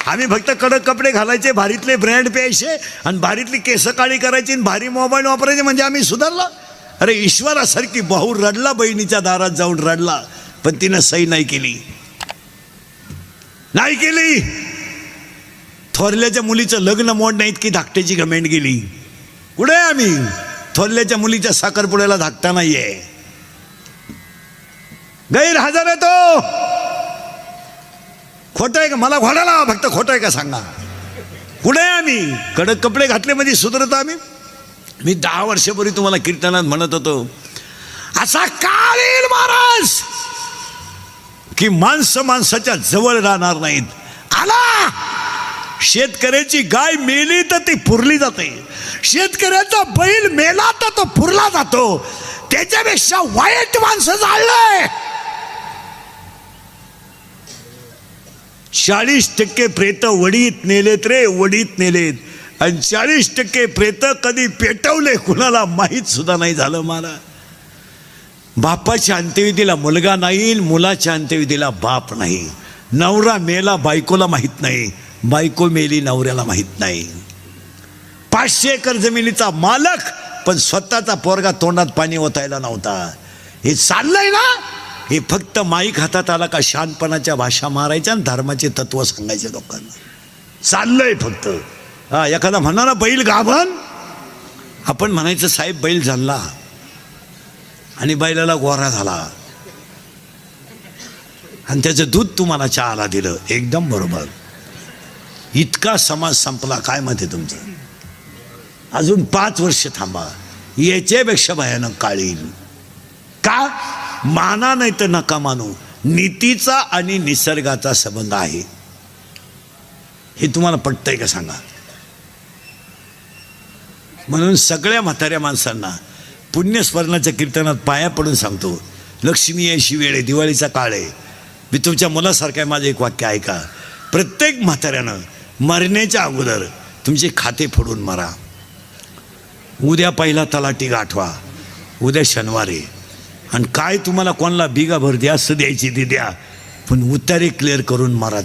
आम्ही फक्त कडक कपडे घालायचे, भारीतले ब्रँड प्यायचे आणि भारीतली केस काळी करायची आणि भारी मोबाईल वापरायचे, म्हणजे आम्ही सुधारला. अरे ईश्वरासारखी भाऊ रडला, बहिणीच्या दारात जाऊन रडला, पण तिनं सही नाही केली. नाही केली. थोरल्याच्या मुलीचं लग्न मोड नाहीत की धाकट्याची कमेंट गेली. कुठे आम्ही थोरल्याच्या मुलीच्या साखरपुड्याला धाकटा नाहीये. गैरहजर आहे तो. खोटं आहे का? मला घोडाला फक्त खोटं आहे का सांगा. कुठे आम्ही कडक कपडे घातले म्हणजे सुधरत आम्ही. मी 10 वर्षापूर्वी तुम्हाला कीर्तनात म्हणत होतो, असा काळ येईल महाराज की माणसं माणसाच्या जवळ राहणार नाहीत. आला. शेतकऱ्याची गाय मेली तर ती पुरली जाते, शेतकऱ्याचा बैल मेला तर तो पुरला जातो. त्याच्यापेक्षा वाईट माणसं जाळलंय. 40% प्रेत वडीत नेलेत रे, वडीत नेलेत. आणि 40% प्रेत कधी पेटवले कुणाला माहीत सुद्धा नाही झालं. मला बापाच्या अंत्यविधीला मुलगा नाही, मुलाच्या अंत्यविधीला बाप नाही. नवरा मेला बायकोला माहीत नाही, बायको मेली नवऱ्याला माहीत नाही. 500 एकर जमिनीचा मालक पण स्वतःचा पोरगा तोंडात पाणी ओतायला नव्हता. हे चाललंय ना. हे फक्त माईक हातात आला का शानपणाच्या भाषा मारायच्या आणि धर्माचे तत्व सांगायचे लोकांना. चाललंय फक्त. हा, एखादा म्हणणारा बैल गाभण, आपण म्हणायचं साहेब बैल झाला आणि बैलाला गोरा झाला आणि त्याचं दूध तुम्हाला चहाला दिलं. एकदम बरोबर. इतका समाज संपला. काय मत आहे तुमचं? अजून 5 वर्ष थांबा, याच्यापेक्षा भयानक काळ येईल. का? माना नाही तर नका मानू, नीतीचा आणि निसर्गाचा संबंध आहे. हे तुम्हाला पटतंय का सांगा. म्हणून सगळ्या म्हाताऱ्या माणसांना पुण्यस्मरणाच्या कीर्तनात पाया पडून सांगतो, लक्ष्मी यायची वेळ आहे, दिवाळीचा काळ आहे. मी तुमच्या मुलासारखं आहे. माझं एक वाक्य ऐका. प्रत्येक म्हाताऱ्यानं मरण्याच्या अगोदर तुमचे खाते फोडून मरा. उद्या पहिला तलाठी गाठवा, उद्या शनिवार आहे. आणि काय तुम्हाला कोणाला बिगाभर द्यास द्यायची ती द्या, पण उतारे क्लिअर करून मारा.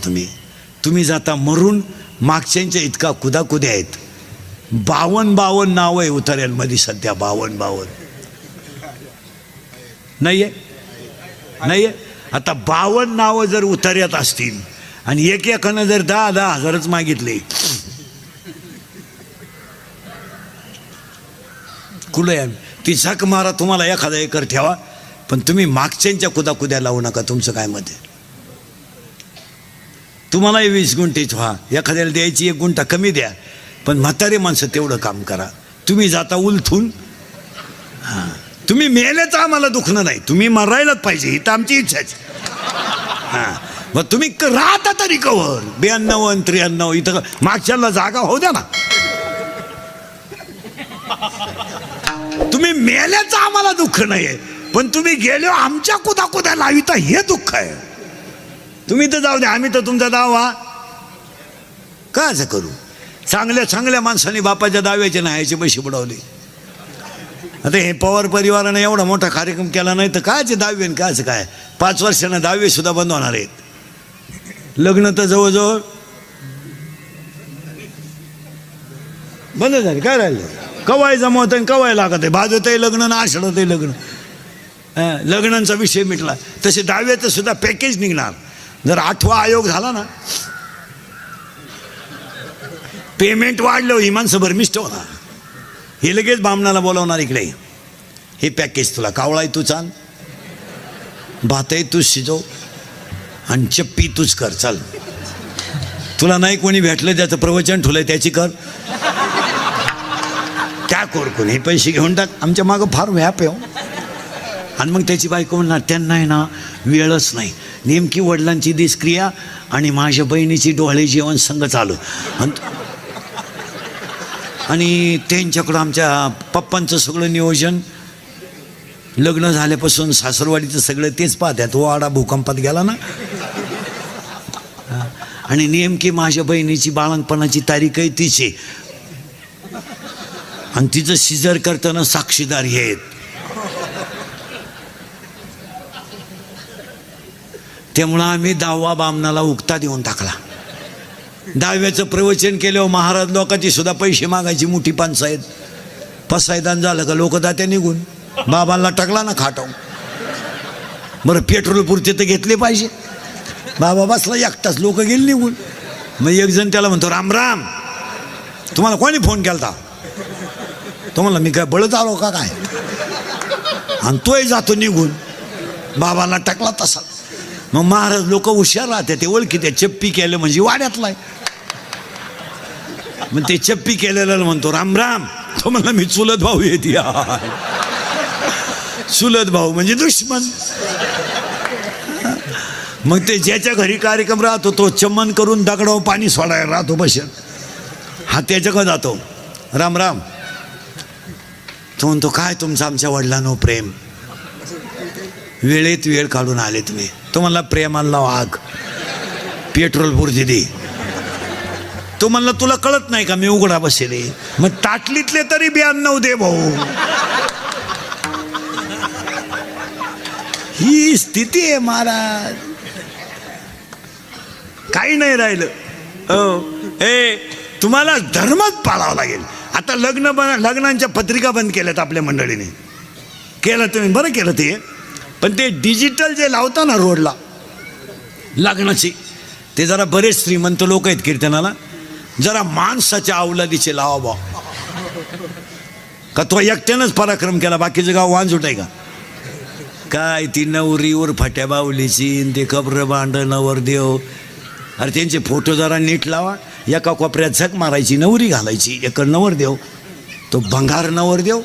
तुम्ही जाता मरून. मागच्यांच्या इतका कुदाकुद्या आहेत. 52 नाव आहे उतार्यांमध्ये सध्या. 52 नाही आहे, नाही आहे. आता 52 नावं जर उतार्यात असतील आणि एकानं जर 10,000 हजारच मागितले, कुठे आहे? ती झक मारा. तुम्हाला 1,000 एकर ठेवा, पण तुम्ही मागच्यांच्या कुदाकुद्या लावू नका. तुमचं काय मत आहे? तुम्हालाही 20 गुंठेच व्हा, एखाद्याला द्यायची 1 गुंठा कमी द्या, पण म्हातारे माणसं तेवढं काम करा. तुम्ही जाता उलथून. हां, तुम्ही मेलेच आम्हाला दुखणं नाही, तुम्ही मरायलाच पाहिजे, ही तर आमची इच्छाच. हां, मग तुम्ही राहता तरी कवर 92 आणि 93 इथं मागच्याला जागा होऊ द्या ना. तुम्ही मेल्याचं आम्हाला दुःख नाही आहे, पण तुम्ही गेले आमच्या कुदाकुद्या लाविता हे दुःख आहे. तुम्ही तर जाऊ द्या, आम्ही तर तुमचा दावा का असं करू. चांगल्या चांगल्या माणसांनी बापाच्या दाव्याचे न्यायचे पैसे बुडवले. आता हे पवार परिवारानं एवढा मोठा कार्यक्रम केला नाही तर कायचे दावे आणि कायचं काय. 5 वर्षांना दावे सुद्धा बंद होणार आहेत. लग्न तर जवळजवळ बंद झाले. काय राहिलं? कवाय जमवत आहे, कवाय लागत आहे, भाजत आहे लग्न ना आषाढत आहे लग्न. लग्नांचा विषय मिटला. तसे दाव्याचं सुद्धा पॅकेज निघणार. जर 8वा आयोग झाला ना, पेमेंट वाढलं, ही माणसं भरमिष्ट होणार. हे लगेच बामणाला बोलावणार, इकडे हे पॅकेज तुला. कावळाय तू चाल, भातही तूच शिजव आणि चप्पी तूच कर. चल, तुला नाही कोणी भेटलं ज्याचं प्रवचन ठुलंय त्याची कर. त्या कोरकून हे पैसे घेऊन टाक. आमच्या मागं फार व्याप आहे. आणि मग त्याची बायको म्हणणार त्यांना आहे ना वेळच नाही. नेमकी वडिलांची दिसक्रिया आणि माझ्या बहिणीची डोळे जेवण संग चालू. आणि त्यांच्याकडं आमच्या पप्पांचं सगळं नियोजन. लग्न झाल्यापासून सासरवाडीचं सगळं तेच पाहतात. वाडा भूकंपात गेला ना. आणि नेमकी माझ्या बहिणीची बाळंतपणाची तारीख आहे तिची, आणि तिचं सिजर करताना साक्षीदार हे आहेत. त्यामुळं आम्ही 10वा बामणाला उक्ता देऊन टाकला. दहाव्याचं प्रवचन केल्यावर महाराज लोकांची सुद्धा पैसे मागायची मोठी पंचायत. पसायदान झालं का लोक जात्या निघून. बाबांना टाकला ना खाटाव. बरं पेट्रोल पुरते तर घेतले पाहिजे. बाबा बसला एकटाच, लोक गेले निघून. मग एक जण त्याला म्हणतो, राम राम, तुम्हाला कोणी फोन केला? तो म्हणला, मी काय बळत आलो का काय? आणि तोही जातो निघून. बाबांना टाकला तसा. मग महाराज लोक हुशार राहते, ते ओळखी त्या चप्पी केलं म्हणजे वाड्यातलाय. मग ते चप्पी केलेलं म्हणतो, राम राम. तो म्हणला, मी चुलत भाऊ येते. चुलत भाऊ म्हणजे दुश्मन. मग ते ज्याच्या घरी कार्यक्रम राहतो तो चमन करून दगडावर पाणी सोडायला राहतो बसेल. हा त्याच्याकडे जातो, राम राम. तो म्हणतो, काय तुमचं आमच्या वडिलांनो प्रेम, वेळेत वेळ काढून आले तुम्ही. तो म्हणला, प्रेमाला वाघ, पेट्रोल पुरती दे. तो म्हणला, तुला कळत नाही का मी उघडा बसेले? मग ताटलीतले तरी 92 दे भाऊ. ही स्थिती आहे महाराज. काही नाही राहिलं. तुम्हाला धर्मच पाळावा लागेल. आता लग्नांच्या पत्रिका बंद केल्यात आपल्या मंडळीने. केलं तुम्ही, बरं केलं ते. पण ते डिजिटल जे लावता ना रोडला लग्नाची, ते जरा बरेच श्रीमंत लोक आहेत कीर्तनाला, जरा माणसाच्या अवलादीचे लावा बा. का तो एकट्यानंच पराक्रम केला, बाकीचं गाव वांझुट आहे का काय? ती नवरीवर फाट्या बावलीची, ते कब्र बांड नवरदेव. अरे त्यांचे फोटो जरा नीट लावा. एका कोपऱ्यात झक मारायची, नवरी घालायची, एक नवरदेव, तो भंगार नवरदेव.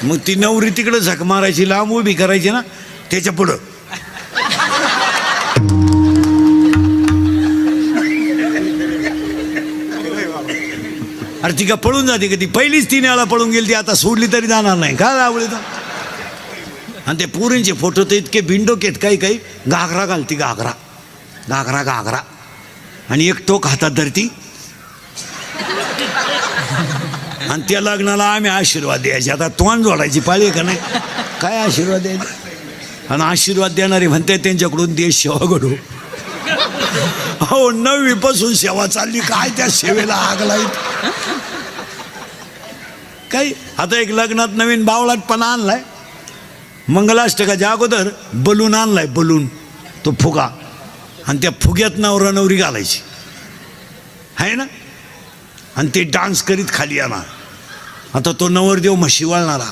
मग ती नवरी तिकडं झक मारायची, लांब उभी करायची ना त्याच्या पुढं. अरे ती का पळून जाते का? ती पहिलीच 3 वेळा पळून गेली, ती आता सोडली तरी जाणार नाही का आवडे तर. आणि ते पोरींचे फोटो तर इतके बिंडोक आहेत, काही काही घागरा घालती, घागरा घागरा घागरा, आणि एक टोक हातात धरती. आणि त्या लग्नाला आम्ही आशीर्वाद द्यायचे. आता तोंड जोडायची पाळी आहे का नाही? काय आशीर्वाद द्यायचे? आणि आशीर्वाद देणारे म्हणते त्यांच्याकडून देश सेवा घडू. हो, 9वी पासून सेवा चालली, काय त्या सेवेला आग लाईत काही. आता एक लग्नात नवीन बावळाटपणा आणलाय. मंगलाष्टकाच्या अगोदर बलून आणलाय, बलून, तो फुगा, आणि त्या फुग्यात नवरा नवरी घालायची आहे ना, आणि ते डान्स करीत खाली येणार. आता तो नवरदेव म्हशी वळणारा,